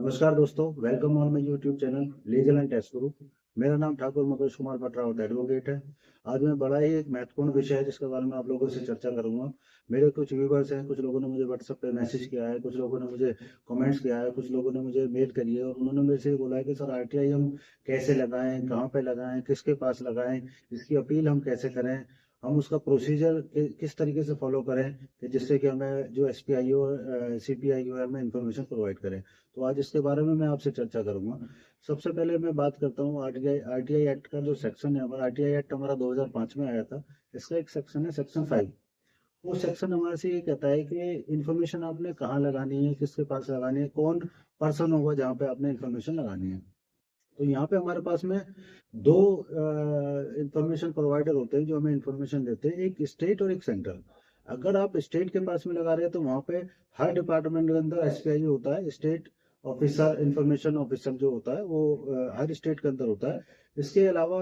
नमस्कार दोस्तों, welcome on my YouTube channel legal and tax गुरु। मेरा नाम ठाकुर मकरेश कुमार भट्टरावत एडवोकेट है। आज मैं बड़ा ही एक महत्वपूर्ण विषय है जिसके बारे में आप लोगों से चर्चा करूंगा। मेरे कुछ व्यूवर्स हैं, कुछ लोगों ने मुझे व्हाट्सएप पे मैसेज किया है, कुछ लोगों ने मुझे कमेंट्स किया है, कुछ लोगों ने मुझे मेल करी है और उन्होंने मेरे से बोला है कि सर आरटीआई हम कैसे लगाएं, कहाँ पे लगाएं, किसके पास लगाएं, इसकी अपील हम कैसे करें, हम उसका प्रोसीजर किस तरीके से फॉलो करें कि जिससे कि हमें जो एसपीआईओ और सीपीआईओ है हमें इंफॉर्मेशन प्रोवाइड करें। तो आज इसके बारे में मैं आपसे चर्चा करूंगा। सबसे पहले मैं बात करता हूँ आरटीआई आरटीआई एक्ट का जो सेक्शन है हमारा। आरटीआई एक्ट हमारा 2005 में आया था। इसका एक सेक्शन है सेक्शन 5। वो सेक्शन हमारे से ये कहता है कि इंफॉर्मेशन आपने कहाँ लगानी है, किसके पास लगानी है, कौन पर्सन होगा जहाँ पे आपने इंफॉर्मेशन लगानी है। तो यहाँ पे हमारे पास में दो इंफॉर्मेशन प्रोवाइडर होते हैं जो हमें इंफॉर्मेशन देते हैं, एक स्टेट और एक सेंट्रल। अगर आप स्टेट के पास में लगा रहे हैं तो वहाँ पे हर डिपार्टमेंट के अंदर एसपीआई होता है, स्टेट ऑफिसर इंफॉर्मेशन ऑफिसर जो होता है वो हर स्टेट के अंदर होता है। इसके अलावा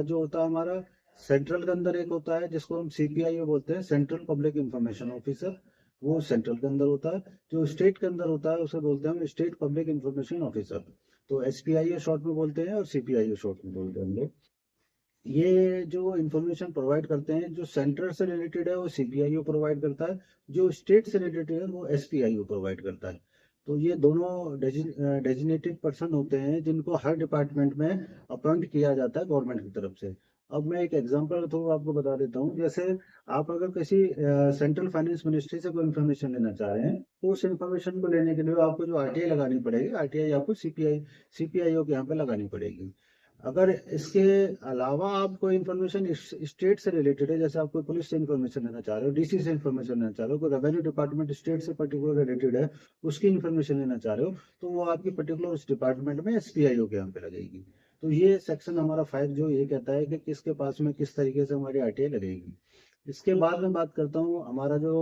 जो होता है हमारा सेंट्रल के अंदर एक होता है जिसको हम सीपीआई बोलते हैं, सेंट्रल पब्लिक इंफॉर्मेशन ऑफिसर। वो सेंट्रल के अंदर होता है। जो स्टेट के अंदर होता है उसे बोलते हैं हम स्टेट पब्लिक इंफॉर्मेशन ऑफिसर। तो एसपीआईओ शॉर्ट में बोलते हैं और सीपीआईओ शॉर्ट में बोलते हैं हम लोग। ये जो इंफॉर्मेशन प्रोवाइड करते हैं, जो सेंटर से रिलेटेड है वो सीपीआईओ प्रोवाइड करता है, जो स्टेट से रिलेटेड है वो एसपीआईओ प्रोवाइड करता है। तो ये दोनों डेजिग्नेटेड पर्सन होते हैं जिनको हर डिपार्टमेंट में अपॉइंट किया जाता है गवर्नमेंट की तरफ से। अब मैं एक एग्जांपल के थ्रू आपको बता देता हूँ। जैसे आप अगर किसी सेंट्रल फाइनेंस मिनिस्ट्री से कोई इन्फॉर्मेशन लेना चाह रहे हैं तो उस इन्फॉर्मेशन को लेने के लिए आपको जो आरटीआई लगानी पड़ेगी, आरटीआई आपको सीपीआईओ के यहाँ पे लगानी पड़ेगी। अगर इसके अलावा आप कोई इन्फॉर्मेशन स्टेट से रिलेटेड है, जैसे आप कोई पुलिस से इन्फॉर्मेशन लेना चाह रहे हो, डीसी से इन्फॉर्मेशन लेना चाह रहे हो, कोई रेवेन्यू डिपार्टमेंट स्टेट से पर्टिकुलर रिलेटेड है उसकी इन्फॉर्मेशन लेना चाह रहे हो, तो वो आपकी पर्टिकुलर उस डिपार्टमेंट में एसपीआईओ के यहाँ पे लगेगी। तो ये सेक्शन हमारा 5 जो ये कहता है कि किसके पास में किस तरीके से हमारी आरटीआई लगेगी। इसके बाद में बात करता हूँ हमारा जो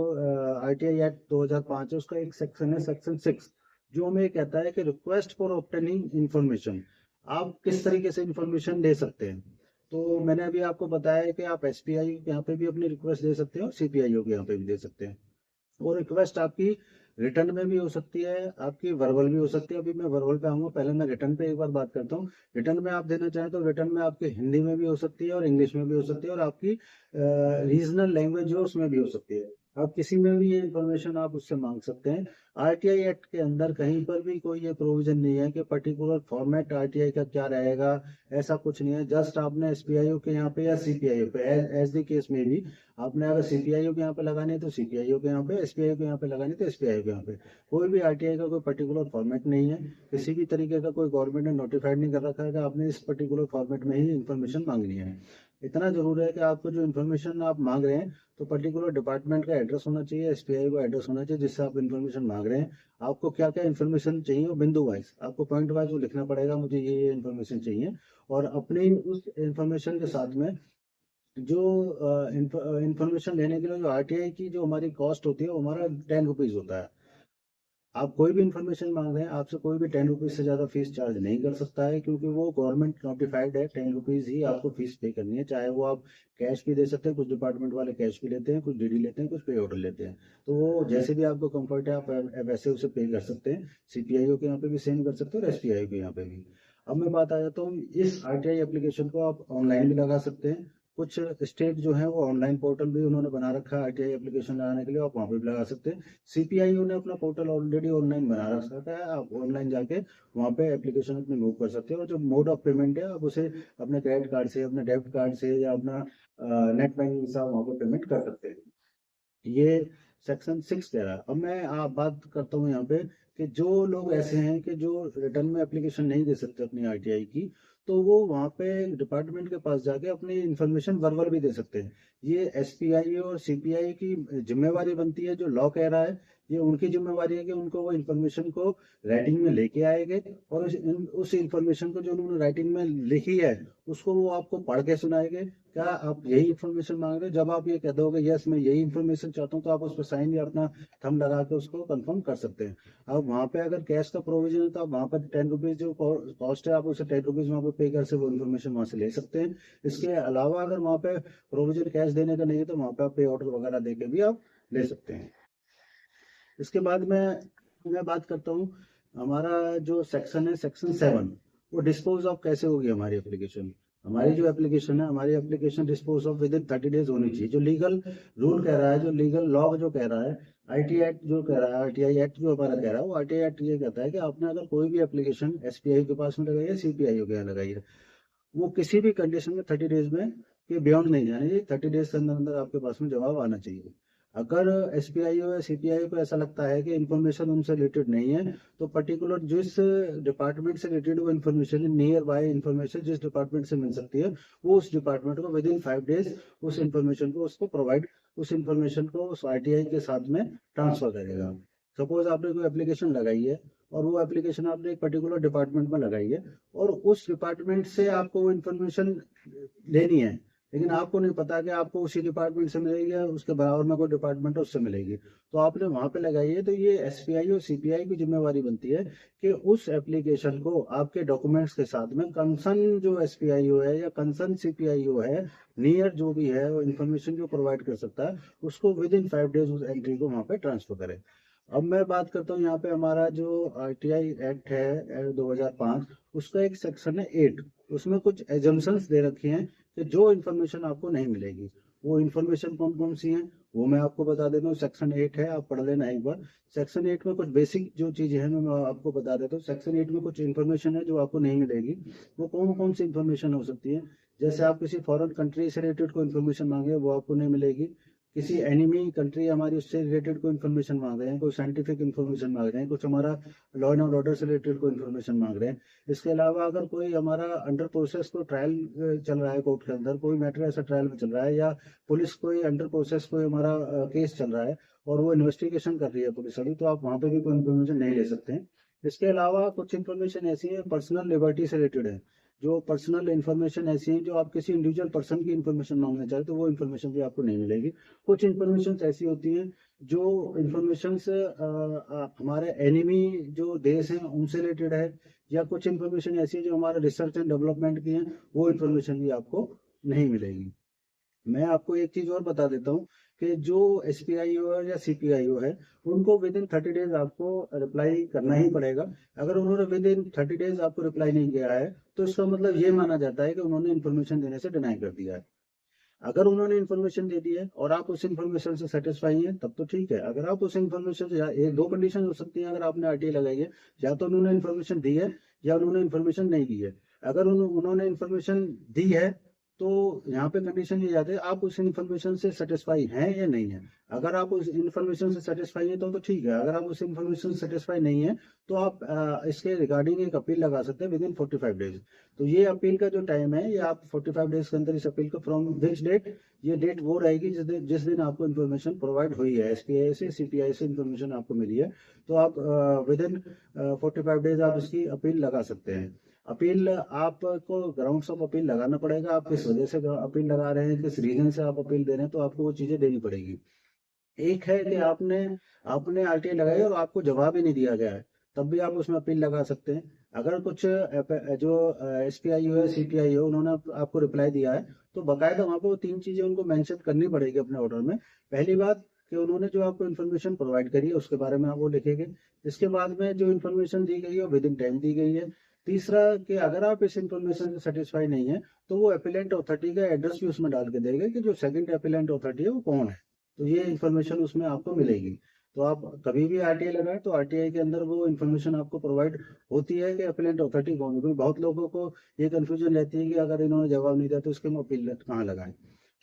आरटीआई एक्ट 2005 है उसका एक सेक्शन है सेक्शन 6, जो हमें कहता है कि रिक्वेस्ट फॉर ऑब्टेनिंग इंफॉर्मेशन, आप किस तरीके से इंफॉर्मेशन ले सकते हैं। तो मैंने अभी आपको बताया है कि आप एसपीआई के यहाँ पे भी अपनी रिक्वेस्ट दे सकते हैं और सीपीआईओ के यहाँ पे भी दे सकते हैं। वो रिक्वेस्ट आपकी रिटर्न में भी हो सकती है, आपकी वर्बल भी हो सकती है। अभी मैं वर्बल पे आऊंगा, पहले मैं रिटर्न पे एक बार बात करता हूँ। रिटर्न में आप देना चाहें तो रिटर्न में आपकी हिंदी में भी हो सकती है और इंग्लिश में भी हो सकती है और आपकी रीजनल लैंग्वेज जो उसमें भी हो सकती है। आप किसी में भी ये इंफॉर्मेशन आप उससे मांग सकते हैं। आरटीआई एक्ट के अंदर कहीं पर भी कोई ये प्रोविजन नहीं है कि पर्टिकुलर फॉर्मेट आरटीआई का क्या रहेगा। ऐसा कुछ नहीं है। जस्ट आपने एसपीआईओ के यहाँ पे या सीपीआईओ पे एज द केस में भी आपने अगर सीपीआईओ के यहाँ पे लगानी है तो सीपीआईओ के यहाँ पे, एसपीआईओ के यहाँ पे लगानी है तो एसपीआईओ के यहाँ पे। कोई भी आरटीआई का कोई पर्टिकुलर फॉर्मेट नहीं है। किसी भी तरीके का कोई गवर्नमेंट ने नोटिफाइड नहीं कर रखा है कि आपने इस पर्टिकुलर फॉर्मेट में ही इन्फॉर्मेशन मांगनी है। इतना जरूर है कि आपको जो इन्फॉर्मेशन आप मांग रहे हैं तो पर्टिकुलर डिपार्टमेंट का एड्रेस होना चाहिए, एसपीआई का एड्रेस होना चाहिए जिससे आप इन्फॉर्मेशन मांग रहे हैं। आपको क्या क्या इन्फॉर्मेशन चाहिए वो बिंदु वाइज आपको पॉइंट वाइज वो लिखना पड़ेगा, मुझे ये इन्फॉर्मेशन चाहिए। और अपनी उस इन्फॉर्मेशन के साथ में जो इंफॉर्मेशन लेने के लिए जो आरटीआई की जो हमारी कॉस्ट होती है वो हमारा 10 रुपीज होता है। आप कोई भी इंफॉर्मेशन मांग रहे हैं, आपसे कोई भी 10 रुपीज से ज्यादा फीस चार्ज नहीं कर सकता है, क्योंकि वो गवर्नमेंट नोटिफाइड है। 10 रुपीज ही आपको फीस पे करनी है, चाहे वो आप कैश भी दे सकते हैं। कुछ डिपार्टमेंट वाले कैश भी लेते हैं, कुछ डीडी लेते हैं, कुछ पे ऑर्डर लेते हैं। तो वो जैसे भी आपको कंफर्ट है आप वैसे उसे पे कर सकते हैं। सीपीआईओ के यहाँ पे भी सेम कर सकते हैं और एसपीआई के यहाँ पे भी। अब मैं बात आ जाता हूँ, इस आरटीआई एप्लीकेशन को आप ऑनलाइन भी लगा सकते हैं। कुछ स्टेट जो है वो ऑनलाइन पोर्टल भी उन्होंने बना रखा है आरटीआई एप्लीकेशन लगाने के लिए, आप वहाँ पे भी लगा सकते हैं। सीपीआईओ ने अपना पोर्टल ऑलरेडी ऑनलाइन बना रखा है, आप ऑनलाइन जाके वहाँ पे एप्लीकेशन अपनी मूव कर सकते हो। और जो मोड ऑफ पेमेंट है आप उसे अपने क्रेडिट कार्ड से, अपने डेबिट कार्ड से या अपना नेट बैंकिंग से वहाँ पे पेमेंट कर सकते हैं। ये सेक्शन 6 कह रहा है। अब मैं आप बात करता हूँ यहाँ पे कि जो लोग ऐसे हैं कि जो रिटर्न में एप्लीकेशन नहीं दे सकते अपनी आरटीआई की, तो वो वहाँ पे डिपार्टमेंट के पास जाके अपनी इंफॉर्मेशन वर्बल भी दे सकते हैं। ये एसपीआई और सीपीआई की जिम्मेवारी बनती है, जो लॉ कह रहा है ये उनकी जिम्मेवारी है कि उनको वो इन्फॉर्मेशन को राइटिंग में लेके आएंगे और उस इन्फॉर्मेशन को जो उन्होंने राइटिंग में लिखी है उसको वो आपको पढ़ के सुनाएंगे। क्या आप यही इन्फॉर्मेशन मांग रहे हो? जब आप ये कह दोगे यस मैं यही इन्फॉर्मेशन चाहता हूँ, तो आप उस पर साइन या अपना थंब लगा के उसको कंफर्म कर सकते हैं। अब वहाँ पे अगर कैश का प्रोविजन है तो आप वहाँ पर 10 रुपीज जो कॉस्ट है आप उसे 10 रुपीज वहाँ पे पे कर से वो इन्फॉर्मेशन वहाँ से ले सकते हैं। इसके अलावा अगर वहाँ पे प्रोविजन कैश देने का नहीं है तो वहाँ पे आप पे ऑर्डर वगैरह दे के भी आप ले सकते हैं। इसके बाद मैं बात करता हूँ हमारा जो सेक्शन है सेक्शन 7, वो डिस्पोज ऑफ कैसे होगी हमारी एप्लीकेशन। हमारी जो एप्लीकेशन है, हमारी application dispose of with in 30 days होनी चाहिए। जो लीगल रूल कह रहा है, जो लीगल लॉ जो कह रहा है, आईटी एक्ट जो कह रहा है, आरटीआई एक्ट जो हमारा कह रहा है, वो आरटीआई एक्ट ये कहता है कि आपने अगर कोई भी एप्लीकेशन एसपीआई के पास में लगाई है, सीपीआई के यहाँ लगाई है, वो किसी भी कंडीशन में 30 डेज में के बियॉन्ड नहीं जाने चाहिए। 30 डेज के अंदर अंदर आपके पास में जवाब आना चाहिए। अगर एसपीआई या सीपीआई को ऐसा लगता है कि इन्फॉर्मेशन उनसे रिलेटेड नहीं है, तो पर्टिकुलर जिस डिपार्टमेंट से रिलेटेड वो इन्फॉर्मेशन, नियर बाय इन्फॉर्मेशन जिस डिपार्टमेंट से मिल सकती है, वो उस डिपार्टमेंट को विद इन 5 डेज उस इन्फॉर्मेशन को उसको प्रोवाइड, उस इन्फॉर्मेशन को उस आरटीआई के साथ में ट्रांसफर करेगा। सपोज आपने कोई एप्लीकेशन लगाई है और वो एप्लीकेशन आपने एक पर्टिकुलर डिपार्टमेंट में लगाई है, और उस डिपार्टमेंट से आपको वो इन्फॉर्मेशन लेनी है, लेकिन आपको नहीं पता कि आपको उसी डिपार्टमेंट से मिलेगी या उसके बराबर में कोई डिपार्टमेंट है उससे मिलेगी, तो आपने वहां पे लगाई है। तो ये एसपीआई और सीपीआई की जिम्मेवारी बनती है कि उस एप्लीकेशन को आपके डॉक्यूमेंट्स के साथ में कंसर्न जो एसपीआईओ है या कंसर्न सीपीआईओ है, नियर जो भी है वो इन्फॉर्मेशन जो प्रोवाइड कर सकता है, उसको विद इन 5 डेज उस एंट्री को वहां पे ट्रांसफर करे। अब मैं बात करता हूँ यहाँ पे हमारा जो आरटीआई एक्ट है 2005, उसका एक सेक्शन है 8। उसमें कुछ एजम्पशंस दे रखी हैं कि जो इन्फॉर्मेशन आपको नहीं मिलेगी, वो इन्फॉर्मेशन कौन कौन सी हैं वो मैं आपको बता देता हूँ। सेक्शन 8 है, आप पढ़ लेना एक बार। सेक्शन 8 में कुछ बेसिक जो चीजें हैं मैं आपको बता देता हूँ। सेक्शन 8 में कुछ इन्फॉर्मेशन है जो आपको नहीं मिलेगी। वो कौन कौन सी इन्फॉर्मेशन हो सकती है? जैसे आप किसी फॉरेन कंट्री से रिलेटेड कोई इन्फॉर्मेशन मांगे, वो आपको नहीं मिलेगी। किसी एनिमी कंट्री हमारी उससे रिलेटेड कोई इन्फॉर्मेशन मांग रहे हैं, कोई साइंटिफिक इन्फॉर्मेशन मांग रहे हैं, कुछ हमारा लॉ एंड ऑर्डर से रिलेटेड कोई इन्फॉर्मेशन मांग रहे हैं। इसके अलावा अगर कोई हमारा अंडर प्रोसेस कोई ट्रायल चल रहा है, कोर्ट के अंदर कोई मैटर ऐसा ट्रायल में चल रहा है, या पुलिस कोई अंडर प्रोसेस कोई हमारा केस चल रहा है और वो इन्वेस्टिगेशन कर रही है पुलिस अभी, तो आप वहां पे भी कोई इन्फॉर्मेशन नहीं ले सकते हैं। इसके अलावा कुछ इन्फॉर्मेशन ऐसी है पर्सनल लिबर्टी से रिलेटेड है। जो पर्सनल इन्फॉर्मेशन ऐसी है जो आप किसी इंडिविजुअल पर्सन की इन्फॉर्मेशन मांगना चाहते, तो वो इन्फॉर्मेशन भी आपको नहीं मिलेगी। कुछ इन्फॉर्मेशन ऐसी होती हैं जो इन्फॉर्मेशन हमारे एनिमी जो देश हैं उनसे रिलेटेड है, या कुछ इन्फॉर्मेशन ऐसी है जो हमारे रिसर्च एंड डेवलपमेंट की है, वो इन्फॉर्मेशन भी आपको नहीं मिलेगी। मैं आपको एक चीज और बता देता हूँ कि जो एसपीआईओ है या सीपीआईओ है, उनको विद इन 30 डेज आपको रिप्लाई करना ही पड़ेगा। अगर उन्होंने विद इन 30 डेज आपको रिप्लाई नहीं किया है, तो इसका मतलब ये माना जाता है कि उन्होंने इन्फॉर्मेशन देने से डिनाई कर दिया है। अगर उन्होंने इन्फॉर्मेशन दे दी है और आप उस इन्फॉर्मेशन से सेटिस्फाई हैं, तब तो ठीक है। अगर आप उस इन्फॉर्मेशन से, ये दो कंडीशन हो सकती है अगर आपने आरटीआई लगाई है, या तो उन्होंने इन्फॉर्मेशन दी है या उन्होंने इन्फॉर्मेशन नहीं दी है। अगर उन्होंने इन्फॉर्मेशन दी है, तो यहाँ पे कंडीशन ये जाती है आप उस इन्फॉर्मेशन से सेटिस्फाई हैं या नहीं है। अगर आप उस इन्फॉर्मेशन से सेटिस्फाई है तो ठीक है। अगर आप उस इन्फॉर्मेशन से सेटिस्फाई नहीं है, तो आप इसके रिगार्डिंग एक अपील लगा सकते हैं विद इन 45 डेज। तो ये अपील का जो टाइम है, ये आप 45 डेज के अंदर इस अपील को, फ्रॉम विच डेट, ये डेट वो रहेगी जिस दिन आपको इन्फॉर्मेशन प्रोवाइड हुई है, एसपीआई से सीपीआई से इन्फॉर्मेशन आपको मिली है, तो आप विद इन 45 डेज आप इसकी अपील लगा सकते हैं। अपील आपको ग्राउंड्स ऑफ अपील लगाना पड़ेगा। आप किस वजह से अपील लगा रहे हैं, किस रीजन से आप अपील दे रहे हैं, तो आपको वो चीजें देनी पड़ेगी। एक है कि आपने आपने आरटीआई लगाई और आपको जवाब ही नहीं दिया गया है, तब भी आप उसमें अपील लगा सकते हैं। अगर कुछ जो एसपीआई हो, सीपीआई हो, उन्होंने आपको रिप्लाई दिया है, तो बकायदा वहां पर वो 3 चीजें उनको मेंशन करनी पड़ेगी अपने ऑर्डर में। पहली बात कि उन्होंने जो आपको इन्फॉर्मेशन प्रोवाइड करी है उसके बारे में आप वो लिखेंगे। इसके बाद में जो इन्फॉर्मेशन दी गई है विद इन टाइम दी गई है। तीसरा कि अगर आप इस इन्फॉर्मेशन से सेटिस्फाई नहीं है, तो वो अपीलेंट अथॉरिटी का एड्रेस भी उसमें डाल के देगा कि जो सेकंड अपीलेंट अथॉरिटी है वो कौन है। तो ये इन्फॉर्मेशन उसमें आपको मिलेगी। तो आप कभी भी आरटीआई लगाए तो आरटीआई के अंदर वो इन्फॉर्मेशन आपको प्रोवाइड होती है कि अपीलेंट अथॉरिटी कौन है। क्योंकि बहुत लोगों को ये कंफ्यूजन रहती है कि अगर इन्होंने जवाब नहीं दिया तो इसके हम अपील कहाँ लगाएं।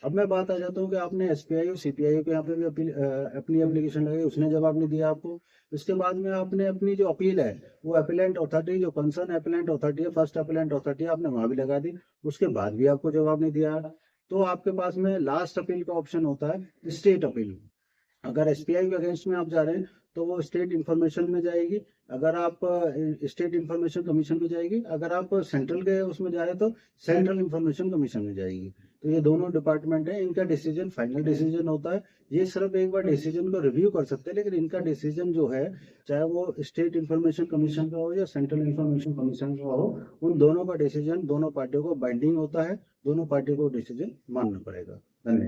अब मैं बात आ जाता हूँ कि आपने एसपीआई और सीपीआई के यहाँ पे भी अपनी एप्लीकेशन लगाई, उसने जवाब नहीं दिया आपको। इसके बाद में आपने अपनी जो अपील है, वो अपीलेंट अथॉरिटी, जो कंसर्न अपीलेंट अथॉरिटी है, फर्स्ट अपीलेंट अथॉरिटी, आपने वहां भी लगा दी, उसके बाद भी आपको जवाब नहीं दिया, तो आपके पास में लास्ट अपील का ऑप्शन होता है स्टेट अपील। अगर एसपीआई के अगेंस्ट में आप जा रहे हैं तो वो स्टेट इंफॉर्मेशन में जाएगी। अगर आप स्टेट इंफॉर्मेशन कमीशन में जाएगी। अगर आप सेंट्रल के उसमें जा रहे हैं तो सेंट्रल इंफॉर्मेशन कमीशन में जाएगी। तो ये दोनों डिपार्टमेंट है, इनका डिसीजन फाइनल डिसीजन होता है। ये सिर्फ एक बार डिसीजन को रिव्यू कर सकते हैं, लेकिन इनका डिसीजन जो है, चाहे वो स्टेट इंफॉर्मेशन कमीशन का हो या सेंट्रल इंफॉर्मेशन कमीशन का हो, उन दोनों का डिसीजन दोनों पार्टियों को बाइंडिंग होता है। दोनों पार्टियों को डिसीजन मानना पड़ेगा। धन्यवाद।